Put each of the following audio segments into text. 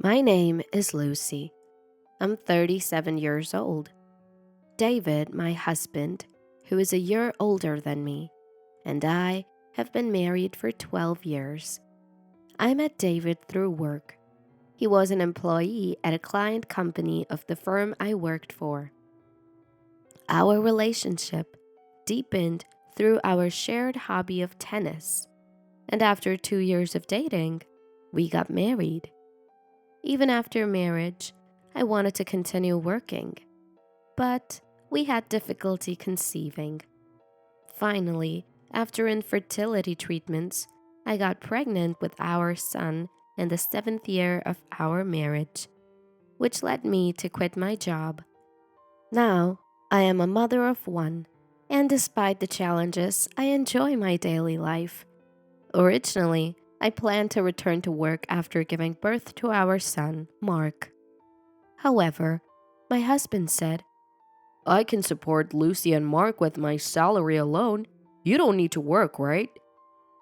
My name is Lucy. I'm 37 years old. David, my husband, who is a year older than me, and I have been married for 12 years. I met David through work. He was an employee at a client company of the firm I worked for. Our relationship deepened through our shared hobby of tennis, and after 2 years of dating, we got married. Even after marriage, I wanted to continue working, but we had difficulty conceiving. Finally, after infertility treatments, I got pregnant with our son in the 7th year of our marriage, which led me to quit my job. Now, I am a mother of one, and despite the challenges, I enjoy my daily life. Originally, I planned to return to work after giving birth to our son, Mark. However, my husband said, "I can support Lucy and Mark with my salary alone. You don't need to work, right?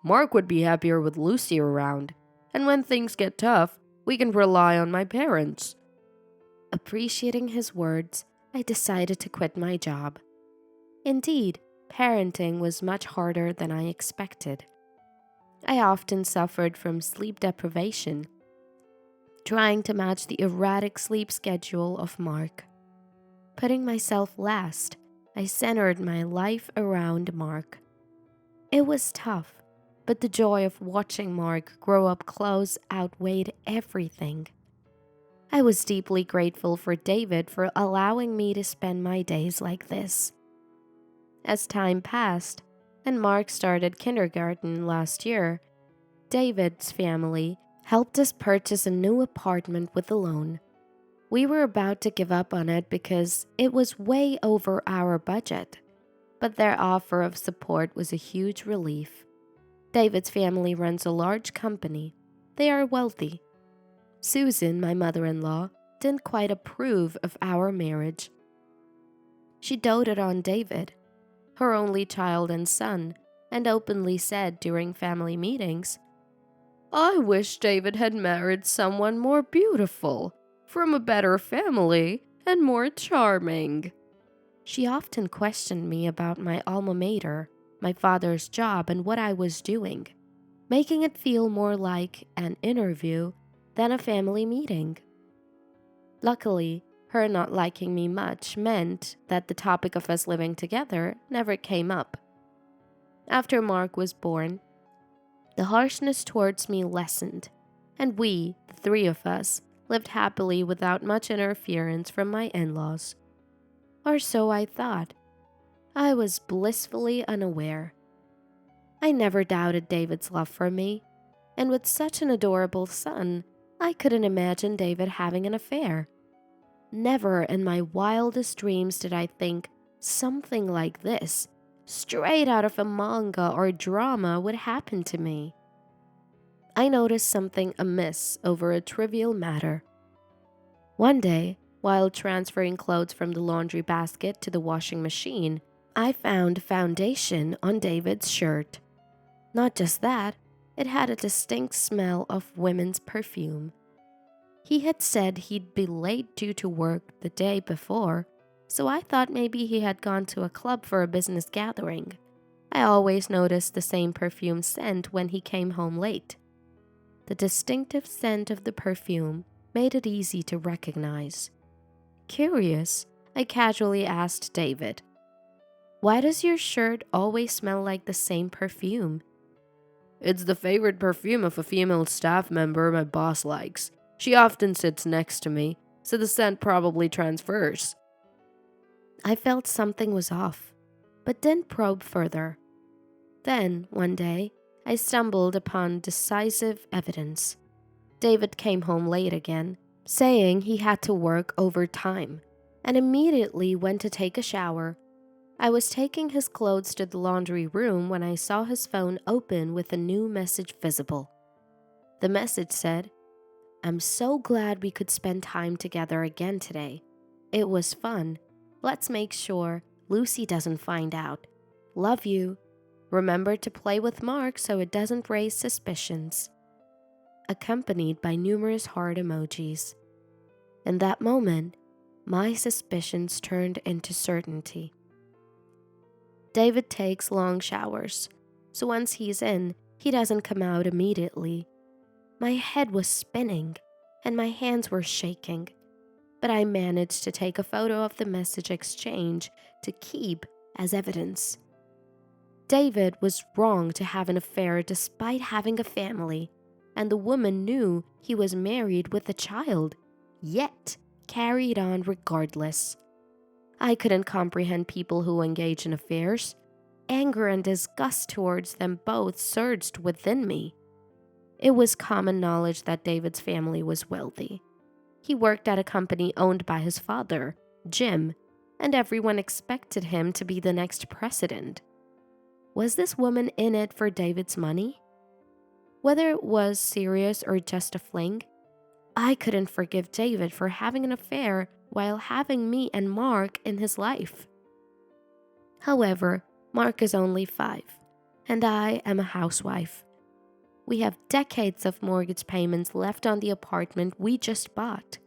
Mark would be happier with Lucy around, and when things get tough, we can rely on my parents." Appreciating his words, I decided to quit my job. Indeed, parenting was much harder than I expected. I often suffered from sleep deprivation, trying to match the erratic sleep schedule of Mark. Putting myself last, I centered my life around Mark. It was tough, but the joy of watching Mark grow up close outweighed everything. I was deeply grateful for David for allowing me to spend my days like this. As time passed, and Mark started kindergarten last year, David's family helped us purchase a new apartment with a loan. We were about to give up on it because it was way over our budget, but their offer of support was a huge relief. David's family runs a large company. They are wealthy. Susan, my mother-in-law, didn't quite approve of our marriage. She doted on David, her only child and son, and openly said during family meetings, "I wish David had married someone more beautiful, from a better family, and more charming." She often questioned me about my alma mater, my father's job, and what I was doing, making it feel more like an interview than a family meeting. Luckily, her not liking me much meant that the topic of us living together never came up. After Mark was born, the harshness towards me lessened, and we, the three of us, lived happily without much interference from my in-laws. Or so I thought. I was blissfully unaware. I never doubted David's love for me, and with such an adorable son, I couldn't imagine David having an affair. Never in my wildest dreams did I think something like this, straight out of a manga or drama, would happen to me. I noticed something amiss over a trivial matter. One day, while transferring clothes from the laundry basket to the washing machine, I found foundation on David's shirt. Not just that, it had a distinct smell of women's perfume. He had said he'd be late due to work the day before, so I thought maybe he had gone to a club for a business gathering. I always noticed the same perfume scent when he came home late. The distinctive scent of the perfume made it easy to recognize. Curious, I casually asked David, "Why does your shirt always smell like the same perfume?" "It's the favorite perfume of a female staff member my boss likes. She often sits next to me, so the scent probably transfers." I felt something was off, but didn't probe further. Then, one day, I stumbled upon decisive evidence. David came home late again, saying he had to work overtime, and immediately went to take a shower. I was taking his clothes to the laundry room when I saw his phone open with a new message visible. The message said, "I'm so glad we could spend time together again today. It was fun. Let's make sure Lucy doesn't find out. Love you. Remember to play with Mark so it doesn't raise suspicions." accompanied by numerous heart emojis. In that moment, my suspicions turned into certainty. David takes long showers, so once he's in, he doesn't come out immediately. My head was spinning, and my hands were shaking, but I managed to take a photo of the message exchange to keep as evidence. David was wrong to have an affair despite having a family, and the woman knew he was married with a child, yet carried on regardless. I couldn't comprehend people who engage in affairs. Anger and disgust towards them both surged within me. It was common knowledge that David's family was wealthy. He worked at a company owned by his father, Jim, and everyone expected him to be the next president. Was this woman in it for David's money? Whether it was serious or just a fling, I couldn't forgive David for having an affair while having me and Mark in his life. However, Mark is only 5, and I am a housewife. We have decades of mortgage payments left on the apartment we just bought.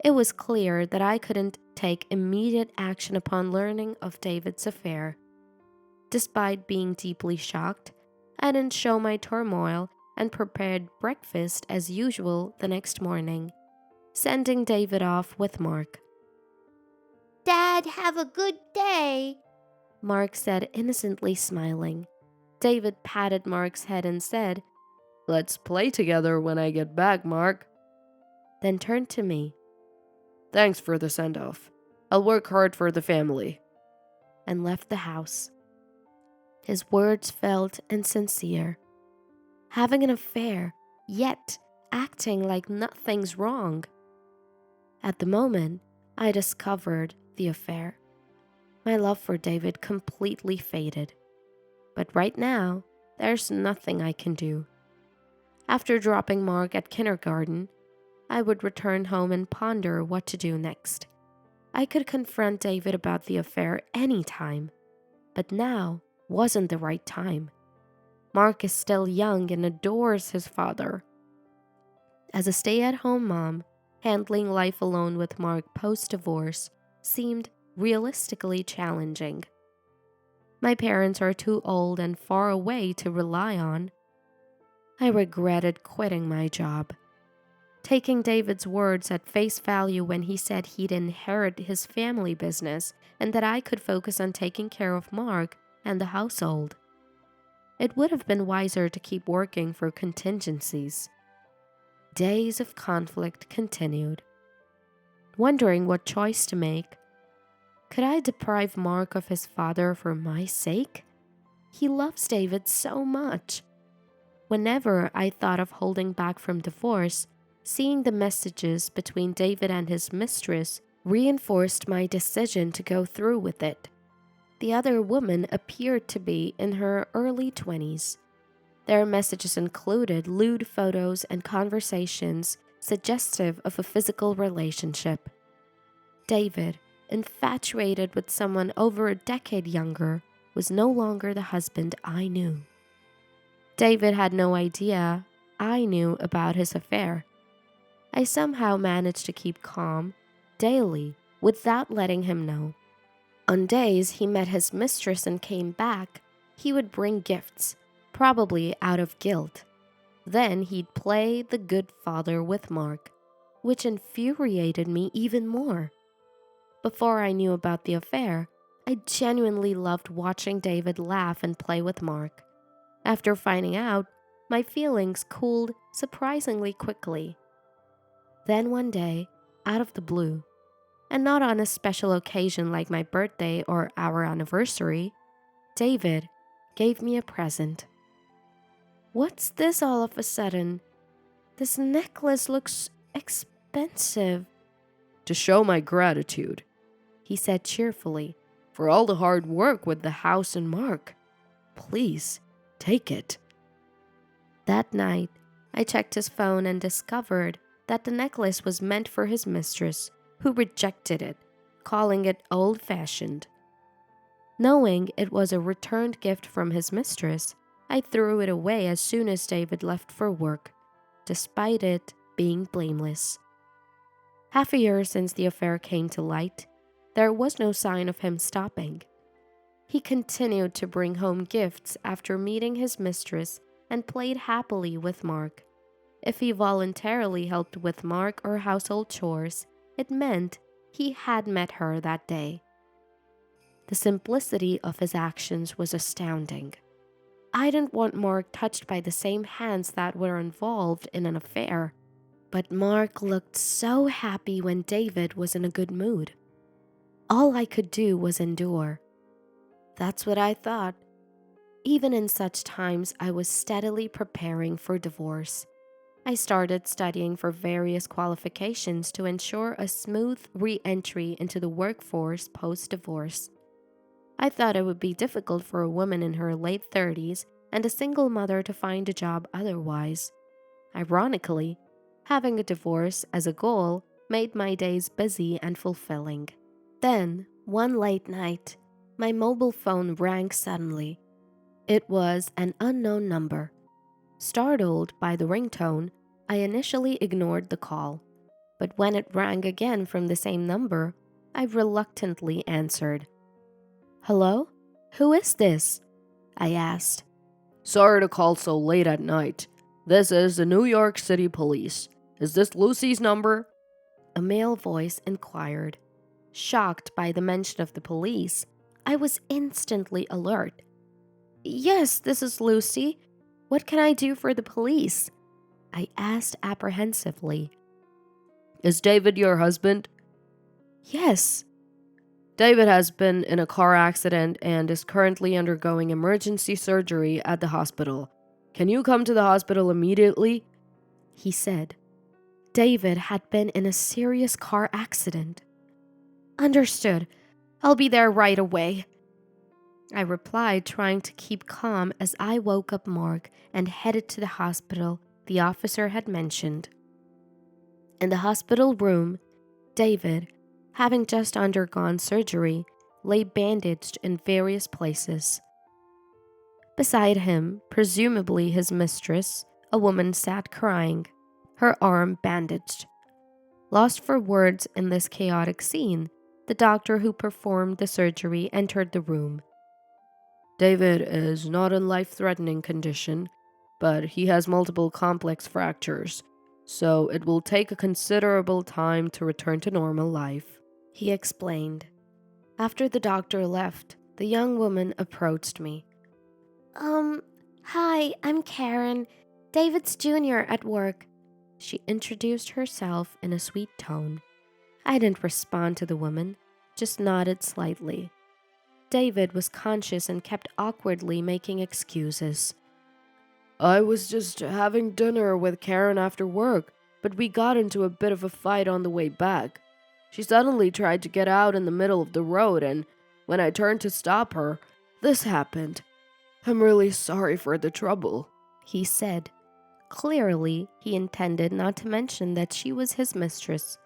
It was clear that I couldn't take immediate action upon learning of David's affair. Despite being deeply shocked, I didn't show my turmoil and prepared breakfast as usual the next morning, sending David off with Mark. "Dad, have a good day," Mark said, innocently smiling. David patted Mark's head and said, "Let's play together when I get back, Mark." Then turned to me. "Thanks for the send-off. I'll work hard for the family," and left the house. His words felt insincere. Having an affair, yet acting like nothing's wrong. At the moment, I discovered the affair. My love for David completely faded. But right now, there's nothing I can do. After dropping Mark at kindergarten, I would return home and ponder what to do next. I could confront David about the affair anytime, but now wasn't the right time. Mark is still young and adores his father. As a stay-at-home mom, handling life alone with Mark post-divorce seemed realistically challenging. My parents are too old and far away to rely on. I regretted quitting my job. Taking David's words at face value when he said he'd inherit his family business and that I could focus on taking care of Mark and the household. It would have been wiser to keep working for contingencies. Days of conflict continued. Wondering what choice to make. Could I deprive Mark of his father for my sake? He loves David so much. Whenever I thought of holding back from divorce, seeing the messages between David and his mistress reinforced my decision to go through with it. The other woman appeared to be in her early 20s. Their messages included lewd photos and conversations suggestive of a physical relationship. David, infatuated with someone over a decade younger, was no longer the husband I knew. David had no idea I knew about his affair. I somehow managed to keep calm daily without letting him know. On days he met his mistress and came back, he would bring gifts, probably out of guilt. Then he'd play the good father with Mark, which infuriated me even more. Before I knew about the affair, I genuinely loved watching David laugh and play with Mark. After finding out, my feelings cooled surprisingly quickly. Then one day, out of the blue, and not on a special occasion like my birthday or our anniversary, David gave me a present. "What's this all of a sudden? This necklace looks expensive." "To show my gratitude," he said cheerfully, "for all the hard work with the house and Mark. Please, take it." That night, I checked his phone and discovered that the necklace was meant for his mistress, who rejected it, calling it old-fashioned. Knowing it was a returned gift from his mistress, I threw it away as soon as David left for work, despite it being blameless. Half a year since the affair came to light, there was no sign of him stopping. He continued to bring home gifts after meeting his mistress and played happily with Mark. If he voluntarily helped with Mark or household chores, it meant he had met her that day. The simplicity of his actions was astounding. I didn't want Mark touched by the same hands that were involved in an affair, but Mark looked so happy when David was in a good mood. All I could do was endure. That's what I thought. Even in such times, I was steadily preparing for divorce. I started studying for various qualifications to ensure a smooth re-entry into the workforce post-divorce. I thought it would be difficult for a woman in her late 30s and a single mother to find a job otherwise. Ironically, having a divorce as a goal made my days busy and fulfilling. Then, one late night, my mobile phone rang suddenly. It was an unknown number. Startled by the ringtone, I initially ignored the call, but when it rang again from the same number, I reluctantly answered. "Hello? Who is this?" I asked. Sorry to call so late at night. This is the New York City Police. Is this Lucy's number? A male voice inquired. Shocked by the mention of the police, I was instantly alert. "Yes, this is Lucy. What can I do for the police?" I asked apprehensively. Is David your husband? "Yes." David has been in a car accident and is currently undergoing emergency surgery at the hospital. Can you come to the hospital immediately? He said. David had been in a serious car accident. "Understood. I'll be there right away," I replied, trying to keep calm as I woke up Mark and headed to the hospital the officer had mentioned. In the hospital room, David, having just undergone surgery, lay bandaged in various places. Beside him, presumably his mistress, a woman sat crying, her arm bandaged. Lost for words in this chaotic scene, the doctor who performed the surgery entered the room. David is not in life-threatening condition, but he has multiple complex fractures, so it will take a considerable time to return to normal life, he explained. After the doctor left, the young woman approached me. Hi, I'm Karen, David's junior at work." She introduced herself in a sweet tone. I didn't respond to the woman, just nodded slightly. David was conscious and kept awkwardly making excuses. I was just having dinner with Karen after work, but we got into a bit of a fight on the way back. She suddenly tried to get out in the middle of the road, and when I turned to stop her, this happened. I'm really sorry for the trouble, he said. Clearly, he intended not to mention that she was his mistress.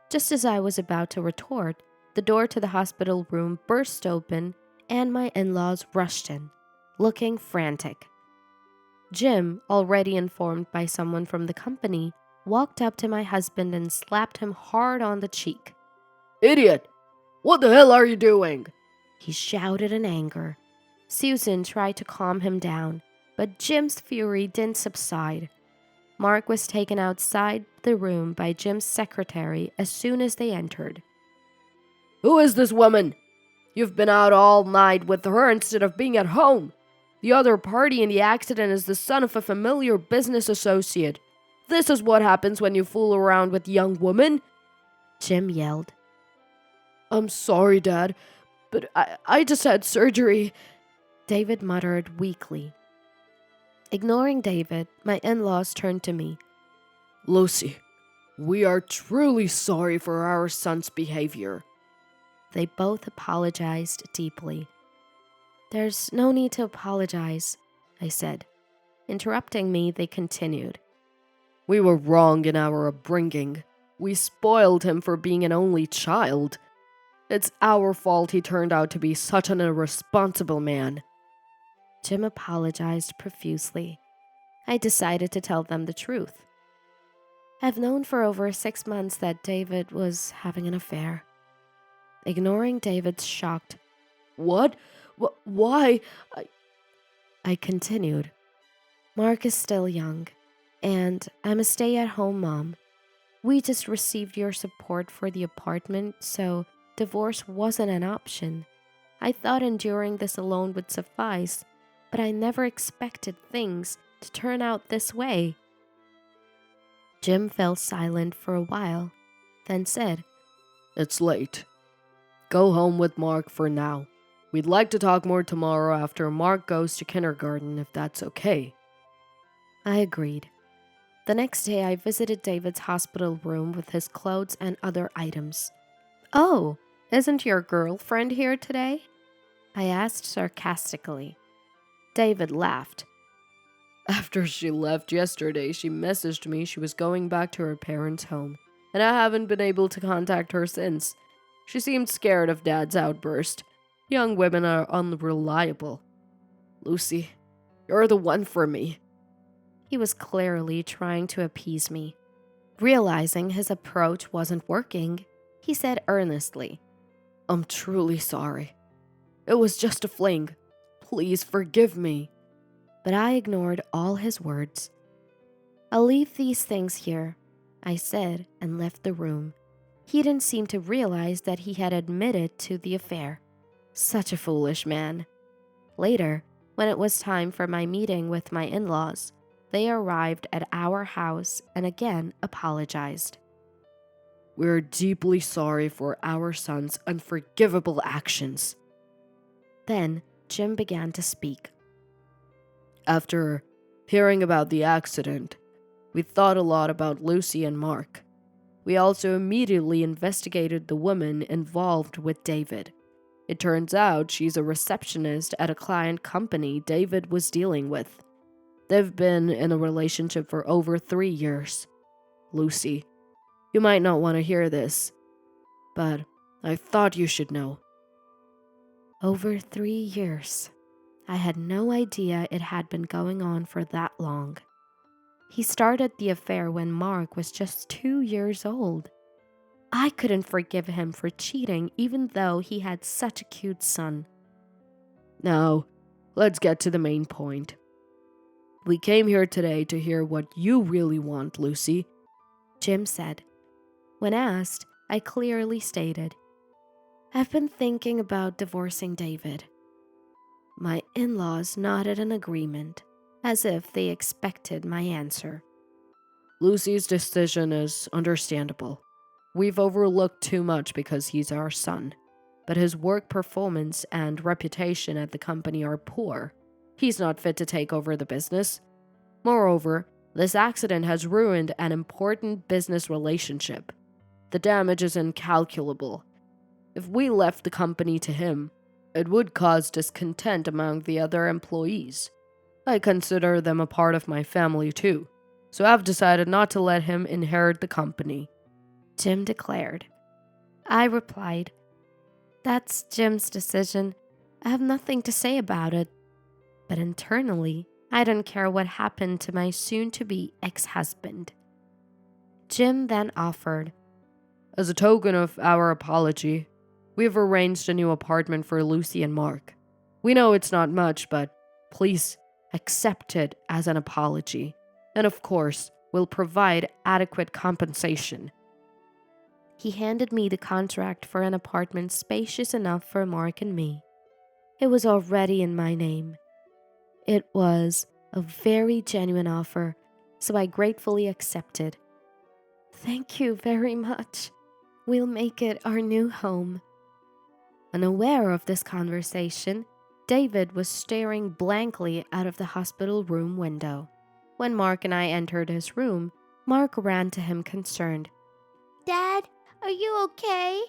Just as I was about to retort, the door to the hospital room burst open and my in-laws rushed in, looking frantic. Jim, already informed by someone from the company, walked up to my husband and slapped him hard on the cheek. Idiot! What the hell are you doing? He shouted in anger. Susan tried to calm him down, but Jim's fury didn't subside. Mark was taken outside the room by Jim's secretary as soon as they entered. Who is this woman? You've been out all night with her instead of being at home. The other party in the accident is the son of a familiar business associate. This is what happens when you fool around with young women, Jim yelled. I'm sorry, Dad, but I just had surgery, David muttered weakly. Ignoring David, my in-laws turned to me. Lucy, we are truly sorry for our son's behavior. They both apologized deeply. There's no need to apologize, I said. Interrupting me, they continued. We were wrong in our upbringing. We spoiled him for being an only child. It's our fault he turned out to be such an irresponsible man. Jim apologized profusely. I decided to tell them the truth. I've known for over 6 months that David was having an affair. Ignoring David's shocked, What? Why? I continued. Mark is still young, and I'm a stay-at-home mom. We just received your support for the apartment, so divorce wasn't an option. I thought enduring this alone would suffice, but I never expected things to turn out this way. Jim fell silent for a while, then said, It's late. Go home with Mark for now. We'd like to talk more tomorrow after Mark goes to kindergarten, if that's okay. I agreed. The next day, I visited David's hospital room with his clothes and other items. Oh, isn't your girlfriend here today? I asked sarcastically. David laughed. After she left yesterday, she messaged me she was going back to her parents' home, and I haven't been able to contact her since. She seemed scared of Dad's outburst. Young women are unreliable. Lucy, you're the one for me. He was clearly trying to appease me. Realizing his approach wasn't working, he said earnestly, I'm truly sorry. It was just a fling. Please forgive me. But I ignored all his words. I'll leave these things here, I said, and left the room. He didn't seem to realize that he had admitted to the affair. Such a foolish man. Later, when it was time for my meeting with my in-laws, they arrived at our house and again apologized. We're deeply sorry for our son's unforgivable actions. Then Jim began to speak. After hearing about the accident, we thought a lot about Lucy and Mark. We also immediately investigated the woman involved with David. It turns out she's a receptionist at a client company David was dealing with. They've been in a relationship for over 3 years. Lucy, you might not want to hear this, but I thought you should know. Over 3 years. I had no idea it had been going on for that long. He started the affair when Mark was just 2 years old. I couldn't forgive him for cheating even though he had such a cute son. Now, let's get to the main point. We came here today to hear what you really want, Lucy, Jim said. When asked, I clearly stated, I've been thinking about divorcing David. My in-laws nodded in agreement, as if they expected my answer. Lucy's decision is understandable. We've overlooked too much because he's our son, but his work performance and reputation at the company are poor. He's not fit to take over the business. Moreover, this accident has ruined an important business relationship. The damage is incalculable. If we left the company to him, it would cause discontent among the other employees. I consider them a part of my family too, so I've decided not to let him inherit the company, Jim declared. I replied, That's Jim's decision. I have nothing to say about it. But internally, I don't care what happened to my soon-to-be ex-husband. Jim then offered, As a token of our apology, we've arranged a new apartment for Lucy and Mark. We know it's not much, but please accept it as an apology. And of course, we'll provide adequate compensation. He handed me the contract for an apartment spacious enough for Mark and me. It was already in my name. It was a very genuine offer, so I gratefully accepted. Thank you very much. We'll make it our new home. Unaware of this conversation, David was staring blankly out of the hospital room window. When Mark and I entered his room, Mark ran to him concerned. Dad, are you okay?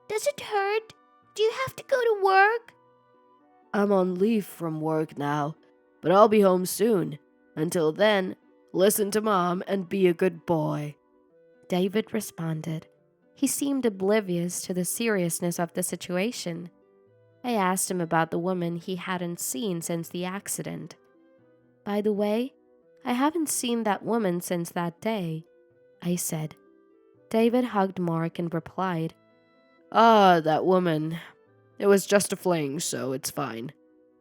Does it hurt? Do you have to go to work? I'm on leave from work now, but I'll be home soon. Until then, listen to Mom and be a good boy, David responded. He seemed oblivious to the seriousness of the situation. I asked him about the woman he hadn't seen since the accident. By the way, I haven't seen that woman since that day. I said. David hugged Mark and replied, That woman. It was just a fling, so it's fine.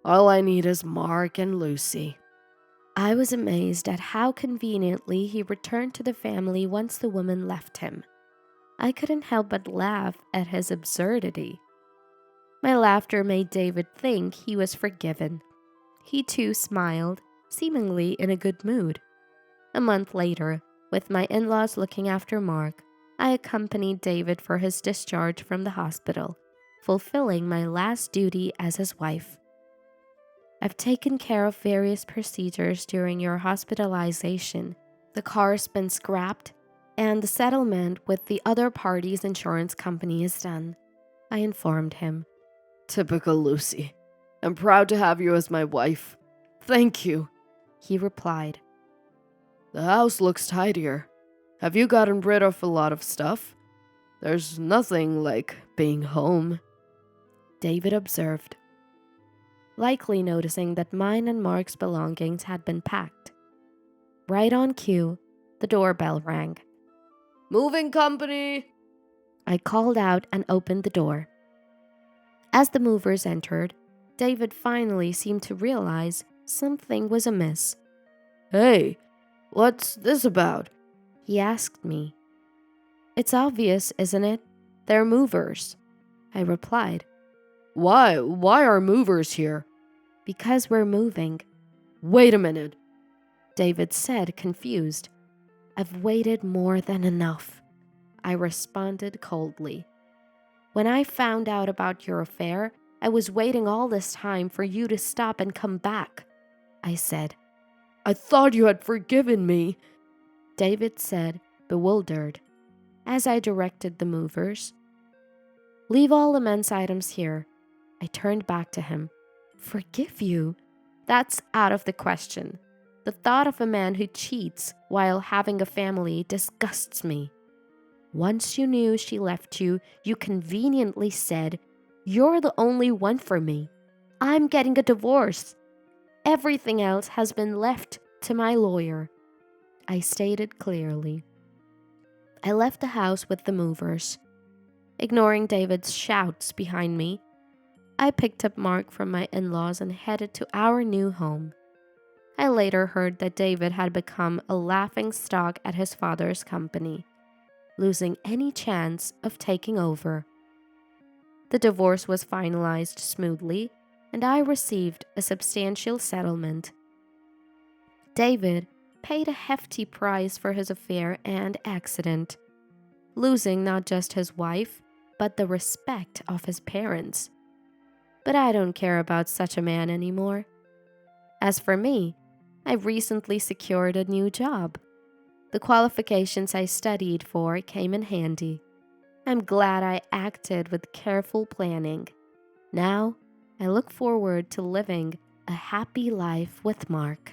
All I need is Mark and Lucy. I was amazed at how conveniently he returned to the family once the woman left him. I couldn't help but laugh at his absurdity. My laughter made David think he was forgiven. He too smiled, seemingly in a good mood. A month later, with my in-laws looking after Mark, I accompanied David for his discharge from the hospital, fulfilling my last duty as his wife. I've taken care of various procedures during your hospitalization. The car's been scrapped, and the settlement with the other party's insurance company is done, I informed him. Typical Lucy. I'm proud to have you as my wife. Thank you, he replied. The house looks tidier. Have you gotten rid of a lot of stuff? There's nothing like being home, David observed, likely noticing that mine and Mark's belongings had been packed. Right on cue, the doorbell rang. Moving company! I called out and opened the door. As the movers entered, David finally seemed to realize something was amiss. Hey, what's this about? He asked me. It's obvious, isn't it? They're movers, I replied. Why are movers here? Because we're moving. Wait a minute, David said, confused. I've waited more than enough, I responded coldly. When I found out about your affair, I was waiting all this time for you to stop and come back, I said. I thought you had forgiven me, David said, bewildered, as I directed the movers. Leave all the men's items here. I turned back to him. Forgive you? That's out of the question. The thought of a man who cheats while having a family disgusts me. Once you knew she left you, you conveniently said, "You're the only one for me. I'm getting a divorce. Everything else has been left to my lawyer," I stated clearly. I left the house with the movers. Ignoring David's shouts behind me, I picked up Mark from my in-laws and headed to our new home. I later heard that David had become a laughingstock at his father's company, losing any chance of taking over. The divorce was finalized smoothly, and I received a substantial settlement. David paid a hefty price for his affair and accident, losing not just his wife, but the respect of his parents. But I don't care about such a man anymore. As for me, I recently secured a new job. The qualifications I studied for came in handy. I'm glad I acted with careful planning. Now, I look forward to living a happy life with Mark.